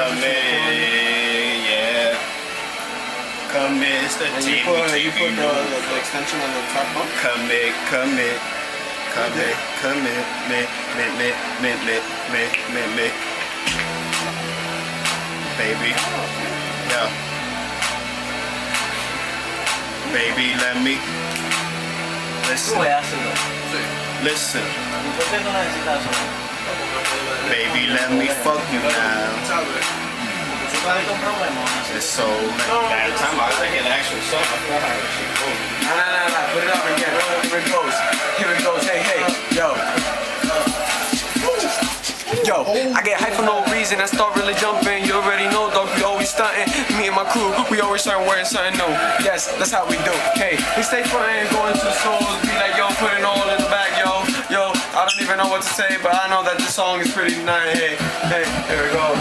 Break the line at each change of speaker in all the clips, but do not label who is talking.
Commit, yeah. Commit, it's the
You
TV.
put the extension on the top bump?
Commit, baby. Yeah. Baby, let me listen. Listen. Baby, let me fuck you now. It's so bad. Time I like an actual song.
Nah. Put it up again. Here it goes. Hey. Yo, I get hype for no reason. I start really jumping. You already know, dog. We always stunting. Me and my crew, we always start wearing something new. Yes, that's how we do. Hey, we stay frontin', going to the stores. Be like, yo, put it all in the bag, yo. I don't even know what to say, but I know that this song is pretty nice. Hey, here it goes.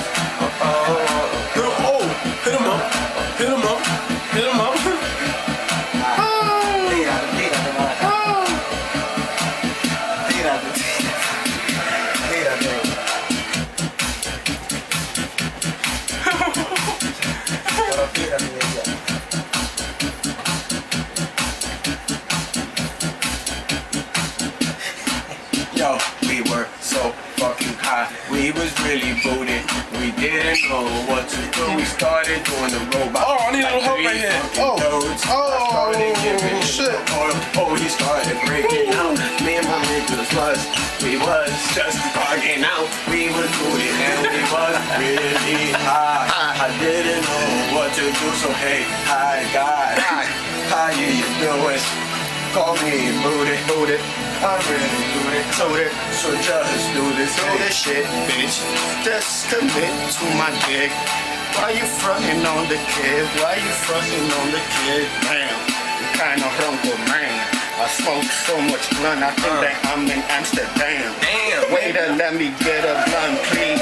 Hit him up. Yo, we were so fucking high. We was really booted. We didn't know what to do. We started doing the robot.
Oh, I need a little help right here. Shit.
He started breaking out. Me and my niggas was. We was just bugging out. We was booted and we was really high. I didn't know what to do, so hey, hi God. How you doing? Call me booted. I'm really booted. So just do this
shit, bitch. Just commit to my dick. Why you frontin' on the kid? Damn, you kinda ronco, man. I smoke so much blunt, I think that I'm in Amsterdam.
Damn.
Waiter, let me get a blunt, please.